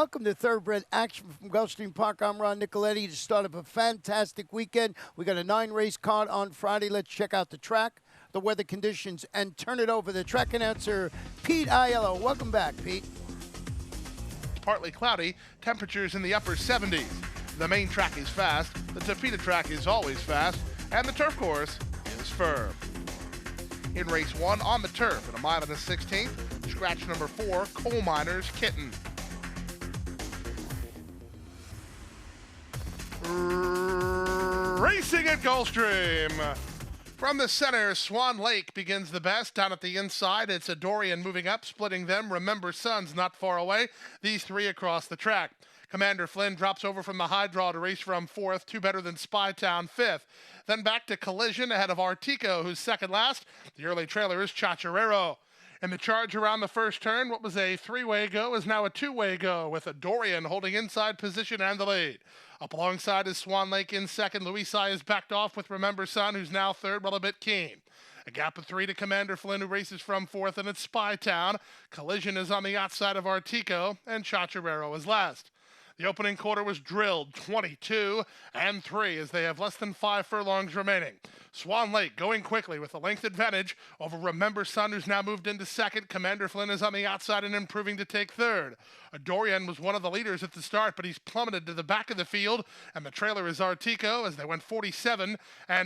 welcome to Thoroughbred Action from Gulfstream Park. I'm Ron Nicoletti to start up a fantastic weekend. We got a 9-race card on Friday. Let's check out the track, the weather conditions, and turn it over to the track announcer, Pete Aiello. Welcome back, Pete. Partly cloudy, temperatures in the upper 70s. The main track is fast, the Topita track is always fast, and the turf course is firm. In race 1 on the turf at a mile and a 16th, scratch number 4, Coal Miners Kitten. Racing at Gulfstream. From the center, Swan Lake begins the best. Down at the inside, it's a Dorian moving up, splitting them. Remember Sun's not far away. These three across the track. Commander Flynn drops over from the high draw to race from 4th, 2 better than Spytown 5th. Then back to Collision ahead of Artico, who's second last. The early trailer is Chacarero. In the charge around the first turn, what was a 3-way go is now a 2-way go, with a Dorian holding inside position and the lead. Up alongside is Swan Lake in second. Louisa is backed off with Remember Sun, who's now third, well a bit keen. A gap of 3 to Commander Flynn, who races from 4th, and it's Spytown. Collision is on the outside of Artico, and Chacarero is last. The opening quarter was drilled 22-3 as they have less than 5 furlongs remaining. Swan Lake going quickly with a length advantage over Remember Sun, who's now moved into second. Commander Flynn is on the outside and improving to take third. Dorian was one of the leaders at the start, but he's plummeted to the back of the field, and the trailer is Artico as they went 47-2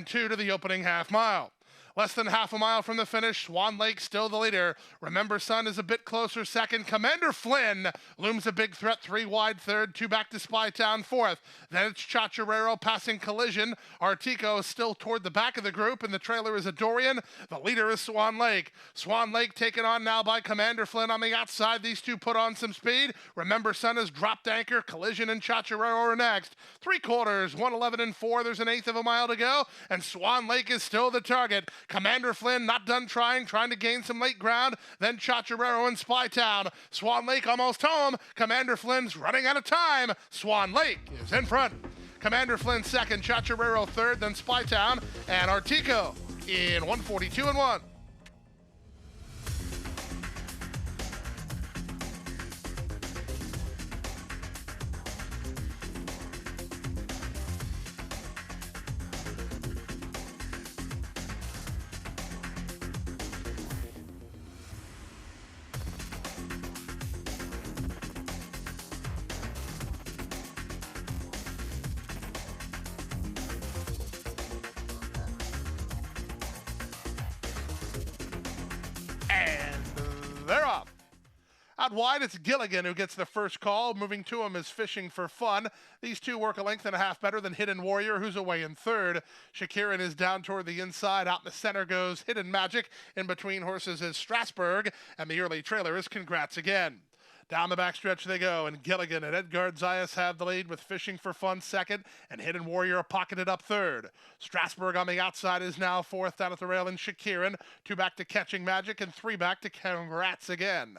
to the opening half mile. Less than half a mile from the finish, Swan Lake still the leader. Remember Sun is a bit closer second. Commander Flynn looms a big threat, 3 wide third, 2 back to Spytown 4th. Then it's Chacarero passing Collision. Artico is still toward the back of the group, and the trailer is a Dorian. The leader is Swan Lake. Swan Lake taken on now by Commander Flynn on the outside. These two put on some speed. Remember Sun has dropped anchor. Collision and Chacarero are next. 3 quarters, 1:11.4. There's an eighth of a mile to go, and Swan Lake is still the target. Commander Flynn not done trying to gain some late ground. Then Chacarero and Spytown. Swan Lake almost home. Commander Flynn's running out of time. Swan Lake is in front. Commander Flynn second, Chacarero third, then Spytown, and Artico in 1:42.1. They're off. Out wide, it's Gilligan who gets the first call. Moving to him is Fishing for Fun. These two work a length and a half better than Hidden Warrior, who's away in third. Shakirin is down toward the inside. Out in the center goes Hidden Magic. In between horses is Strasbourg. And the early trailer is Congrats Again. Down the backstretch they go, and Gilligan and Edgard Zayas have the lead with Fishing for Fun second, and Hidden Warrior pocketed up third. Strasbourg on the outside is now fourth down at the rail in Shakirin, 2 back to Catching Magic, and 3 back to Congrats Again.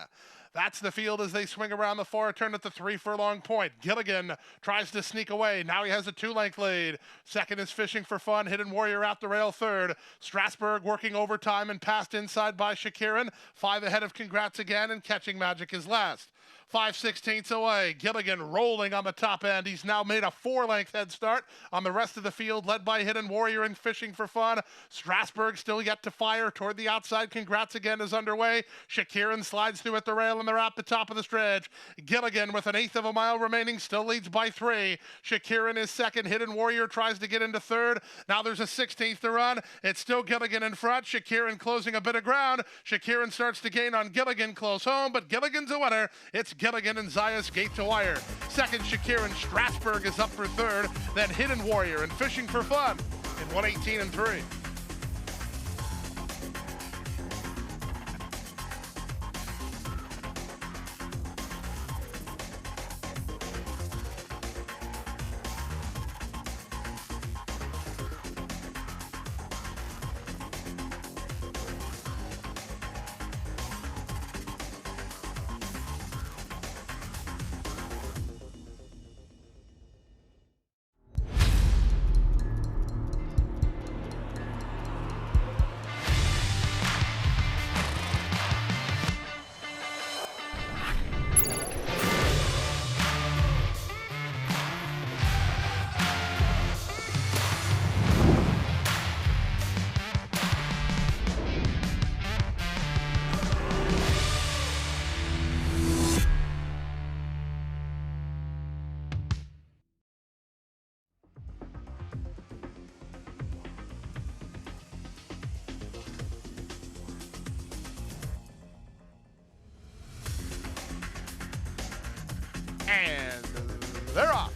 That's the field as they swing around the far turn at the 3 furlong point. Gilligan tries to sneak away. Now he has a 2-length lead. Second is Fishing for Fun. Hidden Warrior out the rail third. Strasbourg working overtime and passed inside by Shakirin. 5 ahead of Congrats Again, and Catching Magic is last. 5/16 away. Gilligan rolling on the top end. He's now made a 4-length head start on the rest of the field, led by Hidden Warrior and Fishing for Fun. Strasbourg still yet to fire toward the outside. Congrats Again is underway. Shakirin slides through at the rail, and they're at the top of the stretch. Gilligan, with an eighth of a mile remaining, still leads by 3. Shakirin is second. Hidden Warrior tries to get into third. Now there's a 16th to run. It's still Gilligan in front. Shakirin closing a bit of ground. Shakirin starts to gain on Gilligan close home, but Gilligan's a winner. It's Gilligan and Zayas gate to wire. Second, Shakirin. Strasbourg is up for third. Then Hidden Warrior and Fishing for Fun in 1:18.3. And they're off.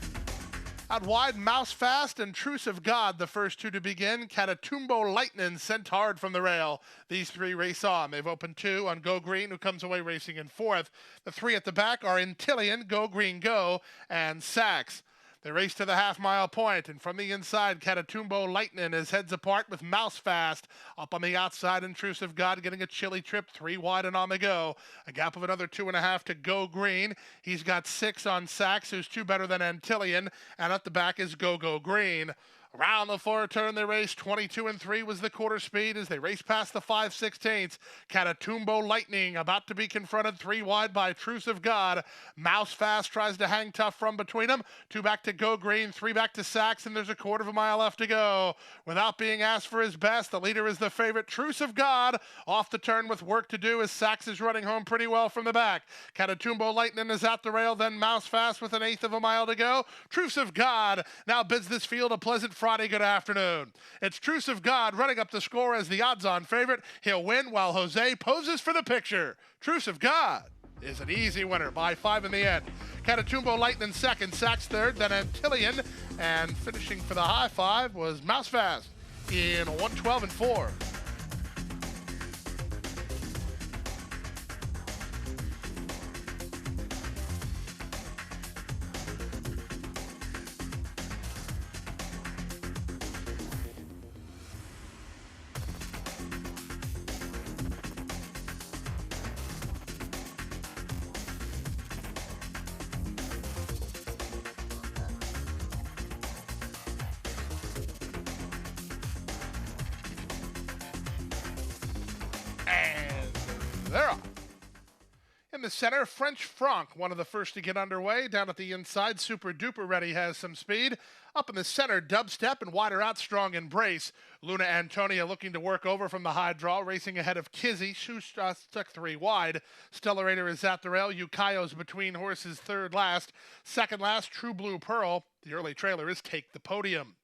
Out wide, Mouse Fast and Truce of God, the first two to begin. Catatumbo Lightning sent hard from the rail. These three race on. They've opened two on Go Green, who comes away racing in fourth. The three at the back are Intillion, Go Green Go, and Sax. They race to the half-mile point, and from the inside, Catatumbo Lightning is heads apart with Mouse Fast. Up on the outside, Intrusive God getting a chilly trip, 3 wide and on the go. A gap of another 2.5 to Go Green. He's got 6 on Sax, who's 2 better than Antillion, and at the back is Go Green. Around the far turn, they raced 22 and 3 was the quarter speed as they raced past the 5/16. Catatumbo Lightning about to be confronted 3 wide by Truce of God. Mouse Fast tries to hang tough from between them. 2 back to Go Green, 3 back to Sax, and there's a 1/4 mile left to go. Without being asked for his best, the leader is the favorite Truce of God. Off the turn with work to do as Sax is running home pretty well from the back. Catatumbo Lightning is at the rail, then Mouse Fast with 1/8 mile to go. Truce of God now bids this field a pleasant Friday good afternoon. It's Truce of God running up the score as the odds-on favorite. He'll win while Jose poses for the picture. Truce of God is an easy winner by 5 in the end. Catatumbo Lightning second, Sax third, then Antillion, and finishing for the high five was Mouse Fast in 1:12 and 4. And they're off. In the center, French Franc, one of the first to get underway. Down at the inside, Super Duper Ready has some speed. Up in the center, Dubstep and wider out, Strong Embrace. Luna Antonia looking to work over from the high draw, racing ahead of Kizzy. Stuck 3 wide. Stellarator is at the rail. Yukayo's between horses, third last. Second last, True Blue Pearl. The early trailer is Take the Podium.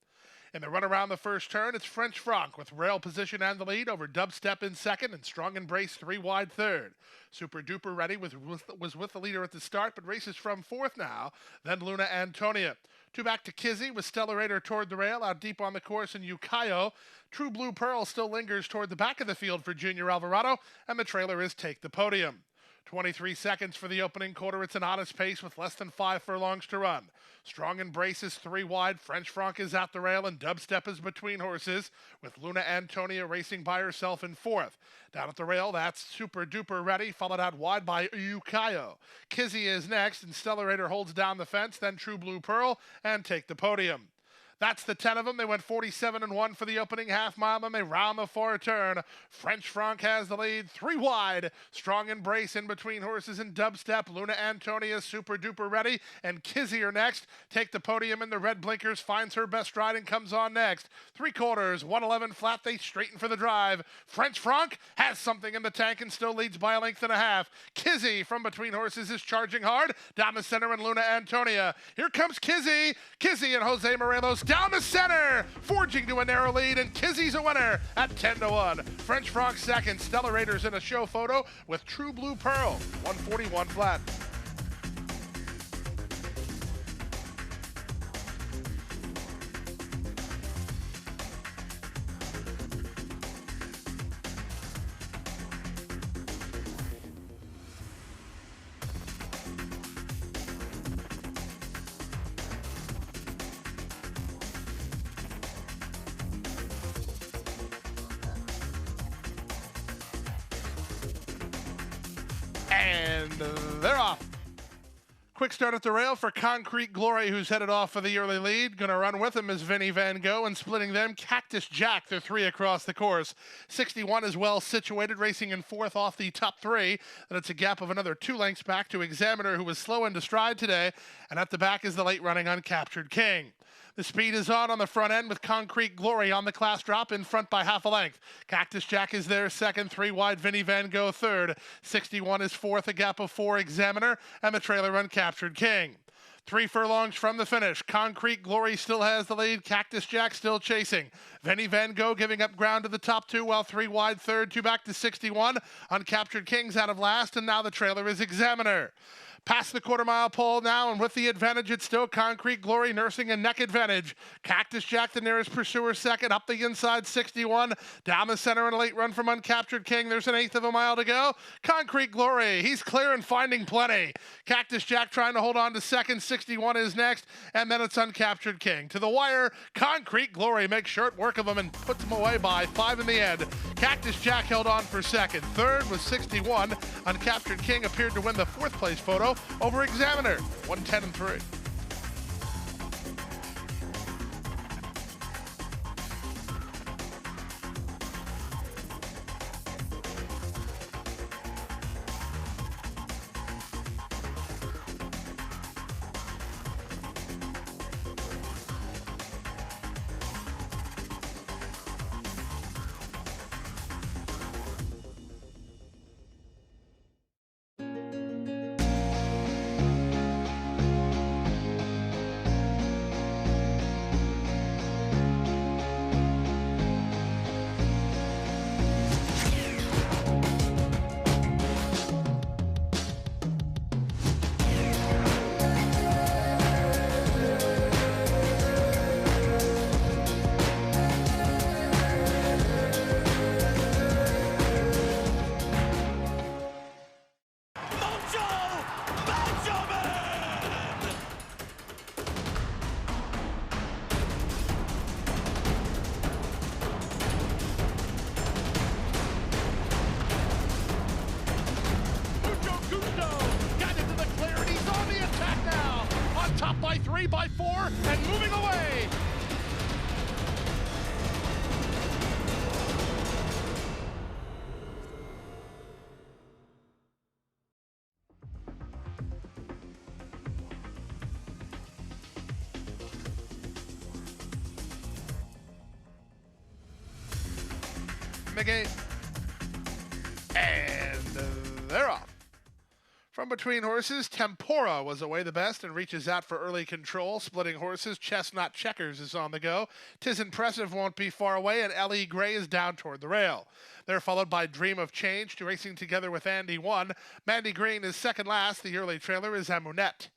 In the run around the first turn, it's French Franc with rail position and the lead over Dubstep in second and Strong Embrace 3 wide third. Super Duper Ready was with the leader at the start, but races from fourth now. Then Luna Antonia. 2 back to Kizzy with Stellarator toward the rail, out deep on the course and Yukayo. True Blue Pearl still lingers toward the back of the field for Junior Alvarado, and the trailer is Take the Podium. 23 seconds for the opening quarter. It's an honest pace with less than 5 furlongs to run. Strong Embrace is 3 wide. French Franc is at the rail, and Dubstep is between horses, with Luna Antonia racing by herself in fourth. Down at the rail, that's Super Duper Ready, followed out wide by Yukayo. Kizzy is next, and Stellarator holds down the fence, then True Blue Pearl, and Take the Podium. That's the 10 of them. They went 47 and 1 for the opening half mile, and they round the far turn. French Franc has the lead, 3 wide. Strong Embrace in between horses and Dubstep. Luna Antonia, Super Duper Ready, and Kizzy are next. Take the Podium in the red blinkers, finds her best ride and comes on next. 3/4, 111 flat. They straighten for the drive. French Franc has something in the tank and still leads by a length and a half. Kizzy from between horses is charging hard down the center, and Luna Antonia. Here comes Kizzy. Kizzy and Jose Morelos down the center, forging to a narrow lead, and Kizzy's a winner at 10-1. French Franc second. Stellarator's in a show photo with True Blue Pearl, 141 flat. And they're off. Quick start at the rail for Concrete Glory, who's headed off for the early lead. Going to run with him is Vinny Van Gogh, and splitting them, Cactus Jack. They're 3 across the course. 61 is well situated, racing in fourth off the top 3. And it's a gap of another 2 lengths back to Examiner, who was slow into stride today. And at the back is the late running Uncaptured King. The speed is on the front end with Concrete Glory on the class drop in front by half a length. Cactus Jack is there second, 3 wide, Vinny Van Gogh third. 61 is fourth, a gap of 4, Examiner, and the trailer Uncaptured King. 3 furlongs from the finish. Concrete Glory still has the lead. Cactus Jack still chasing. Vinny Van Gogh giving up ground to the top 2, while 3 wide third, 2 back to 61. Uncaptured King's out of last, and now the trailer is Examiner. Past the quarter-mile pole now, and with the advantage, it's still Concrete Glory nursing a neck advantage. Cactus Jack, the nearest pursuer, second. Up the inside, 61. Down the center, and a late run from Uncaptured King. There's an eighth of a mile to go. Concrete Glory, he's clear and finding plenty. Cactus Jack trying to hold on to second. 61 is next, and then it's Uncaptured King. To the wire, Concrete Glory makes short work of him and puts him away by 5 in the end. Cactus Jack held on for second. Third was 61. Uncaptured King appeared to win the fourth place photo over Examiner, 110-3. Top by 3, by 4, and moving away. Big and they're off. From between horses, Tempora was away the best and reaches out for early control. Splitting horses, Chestnut Checkers is on the go. Tis Impressive won't be far away, and L.E. Gray is down toward the rail. They're followed by Dream of Change, racing together with Andy 1. Mandy Green is second last. The early trailer is Amunet.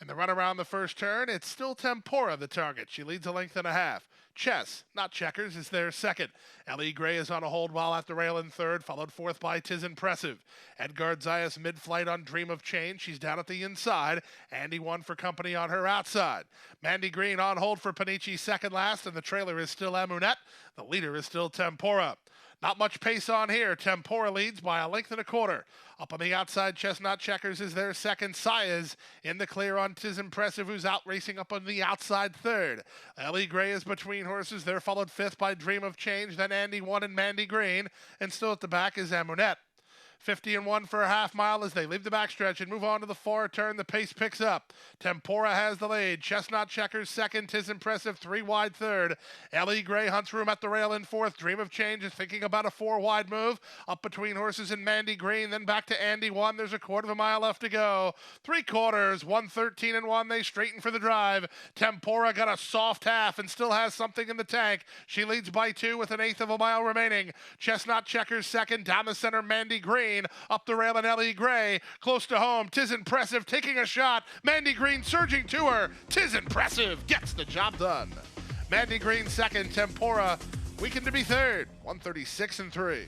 In the run around the first turn, it's still Tempora the target. She leads a length and a half. Chess, not Checkers, is there second. L.E. Gray is on a hold while at the rail in third, followed fourth by Tis Impressive. Edgard Zayas mid-flight on Dream of Change. She's down at the inside. Andy 1 for company on her outside. Mandy Green on hold for Panichi second last, and the trailer is still Amunet. The leader is still Tempora. Not much pace on here. Tempora leads by a length and a quarter. Up on the outside, Chestnut Checkers is their second. Sayas in the clear on Tis Impressive, who's out racing up on the outside third. L.E. Gray is between horses. They're followed fifth by Dream of Change, then Andy 1 and Mandy Green. And still at the back is Amunet. 50-1 for a half mile as they leave the backstretch and move on to the far turn. The pace picks up. Tempora has the lead. Chestnut Checkers second. Tis Impressive 3 wide third. L.E. Gray hunts room at the rail in fourth. Dream of Change is thinking about a 4 wide move. Up between horses and Mandy Green. Then back to Andy 1. There's a quarter of a mile left to go. 3/4. 113-1. They straighten for the drive. Tempora got a soft half and still has something in the tank. She leads by 2 with an eighth of a mile remaining. Chestnut Checkers second. Down the center, Mandy Green. Up the rail and L.E. Gray close to home. Tis Impressive taking a shot. Mandy Green surging to her. Tis Impressive gets the job done. Mandy Green second. Tempora weakened to be third. 136-3.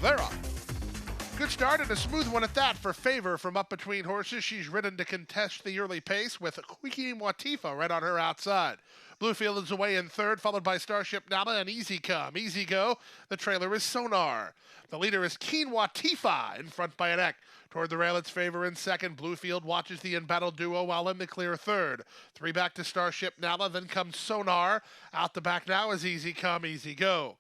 They're off. Good start and a smooth one at that for Favor from up between horses. She's ridden to contest the early pace with Quiki Watifa right on her outside. Bluefield is away in third, followed by Starship Nala and Easy Come. Easy Go. The trailer is Sonar. The leader is Keen Watifa in front by a neck. Toward the rail, it's Favor in second. Bluefield watches the embattled duo while in the clear third. 3 back to Starship Nala, then comes Sonar. Out the back now is Easy Come, Easy Go.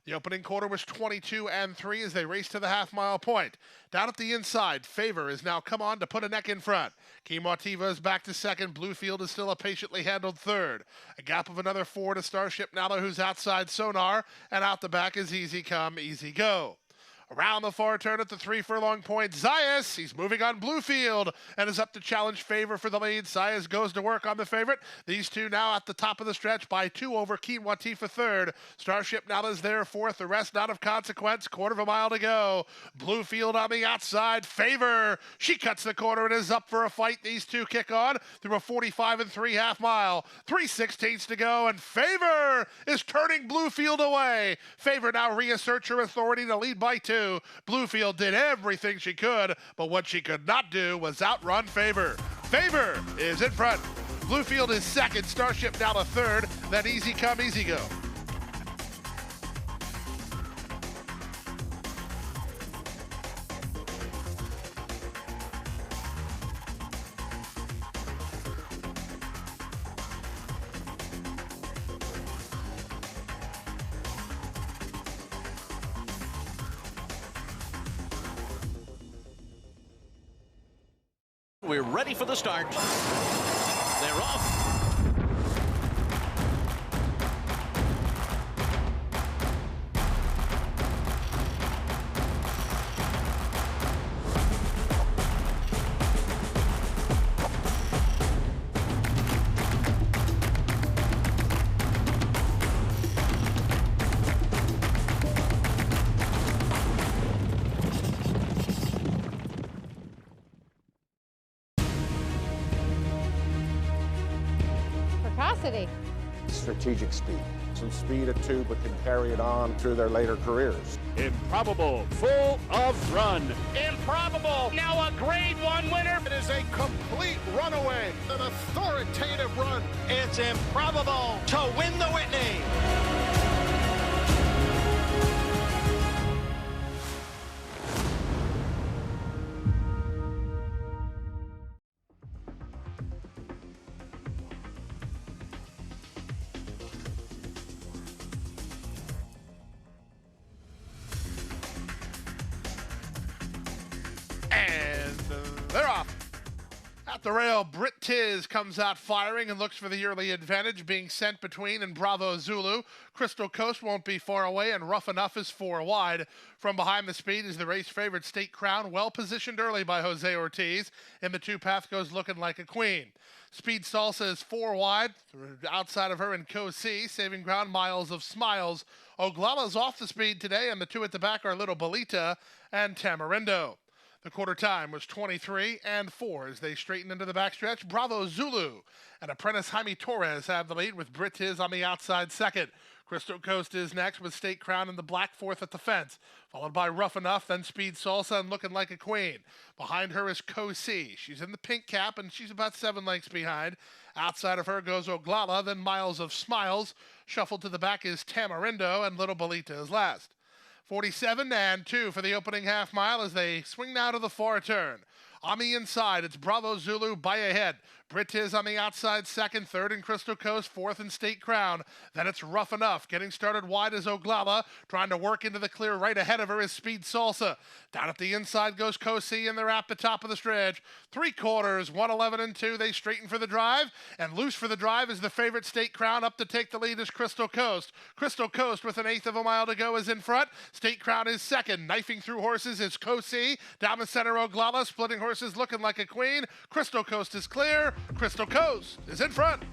The opening quarter was 22-3 as they raced to the half-mile point. Down at the inside, Favor is now come on to put a neck in front. Kimotiva is back to second. Bluefield is still a patiently handled third. A gap of another 4 to Starship Nala, who's outside Sonar, and out the back is Easy Come, Easy Go. Around the far turn at the 3 furlong point, Zayas, he's moving on Bluefield and is up to challenge Favor for the lead. Zayas goes to work on the favorite. These two now at the top of the stretch by 2 over Keenwati for third. Starship now is there fourth, the rest not of consequence. Quarter of a mile to go. Bluefield on the outside, Favor, she cuts the corner and is up for a fight. These two kick on through a 45 3 half mile. 3/16 to go, and Favor is turning Bluefield away. Favor now reasserts her authority to lead by 2. Bluefield did everything she could, but what she could not do was outrun Favor. Favor is in front. Bluefield is second. Starship now the third. Then Easy Come, Easy Go. We're ready for the start. They're off. Strategic speed. Some speed at 2, but can carry it on through their later careers. Improbable, full of run. Improbable, now a grade 1 winner. It is a complete runaway, an authoritative run. It's improbable to win the Whitney. They're off. At the rail, Brit Tiz comes out firing and looks for the early advantage, being sent between and Bravo Zulu. Crystal Coast won't be far away, and Rough Enough is 4 wide. From behind the speed is the race favorite State Crown, well positioned early by Jose Ortiz. In the 2 path goes looking like a queen. Speed Salsa is 4 wide. Outside of her in Co-C, saving ground Miles of Smiles. Oglala's off the speed today, and the 2 at the back are Little Bolita and Tamarindo. The quarter time was 23-4 as they straighten into the backstretch. Bravo Zulu and apprentice Jaime Torres have the lead with Brit Tiz on the outside second. Crystal Coast is next with State Crown in the black fourth at the fence, followed by Rough Enough, then Speed Salsa and Looking Like a Queen. Behind her is Co-C. She's in the pink cap and she's about 7 lengths behind. Outside of her goes Oglala, then Miles of Smiles. Shuffled to the back is Tamarindo, and Little Bolita is last. 47-2 for the opening half mile as they swing now to the far turn. On the inside, it's Bravo Zulu by a head. Brit Tiz on the outside second, third in Crystal Coast, fourth in State Crown. Then it's Rough Enough. Getting started wide is Oglala. Trying to work into the clear right ahead of her is Speed Salsa. Down at the inside goes Co-C, and they're at the top of the stretch. 3/4, 1:11-2. They straighten for the drive, and loose for the drive is the favorite State Crown. Up to take the lead is Crystal Coast. Crystal Coast with an 1/8 of a mile to go is in front. State Crown is second. Knifing through horses is Co-C. Down the center, Oglala. Splitting horses, Looking Like a Queen. Crystal Coast is clear. Crystal Coast is in front.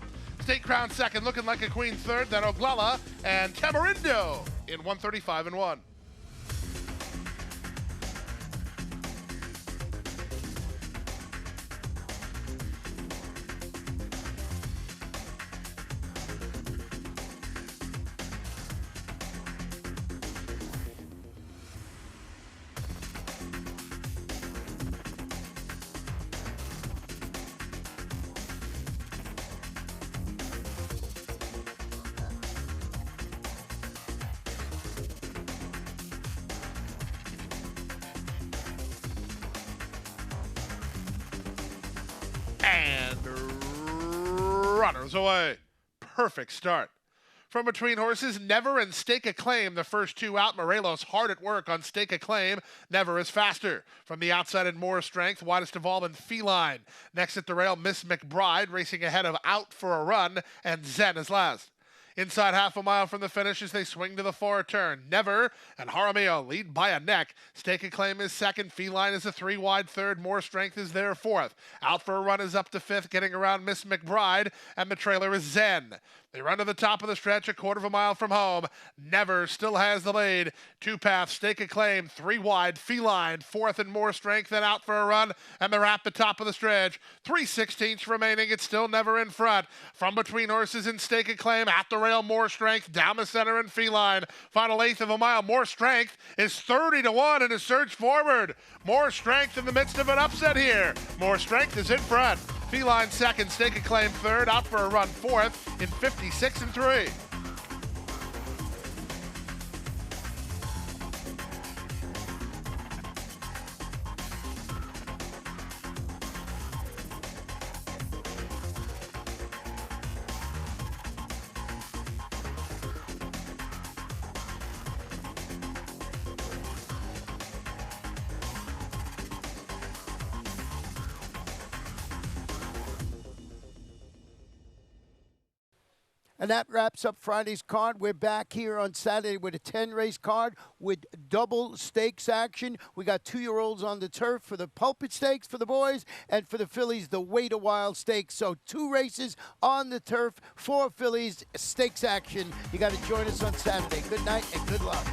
State Crown second, Looking Like a Queen third, then Oglala and Tamarindo in 1:35-1. And runners away. Perfect start From between horses, Never and Stake a Claim, the first two out. Morelos hard at work on Stake a Claim. Never is faster. From the outside and more strength, widest of all in Feline. Next at the rail, Miss McBride racing ahead of Out for a Run, and Zen is last. Inside half a mile from the finish as they swing to the far turn. Never and Jaramillo lead by a neck. Stake a Claim is second. Feline is a 3-wide third. More Strength is there fourth. Out for a Run is up to fifth, getting around Miss McBride, and the trailer is Zen. They run to the top of the stretch, a quarter of a mile from home. Never still has the lead. Two paths, Stake a Claim, 3 wide. Feline, fourth and More Strength, then Out for a Run, and they're at the top of the stretch. 3/16 remaining. It's still Never in front. From between horses and Stake a Claim, at the rail, More Strength, down the center and Feline. Final eighth of a mile. More Strength is 30-1 in a surge forward. More Strength in the midst of an upset here. More Strength is in front. Feline second, Stake a Claim third, Out for a Run fourth in 56-3. And that wraps up Friday's card. We're back here on Saturday with a 10-race card with double stakes action. We got 2-year-olds on the turf for the Pulpit Stakes for the boys, and for the fillies, the Wait a While Stakes. So 2 races on the turf, 4 fillies, stakes action. You got to join us on Saturday. Good night and good luck.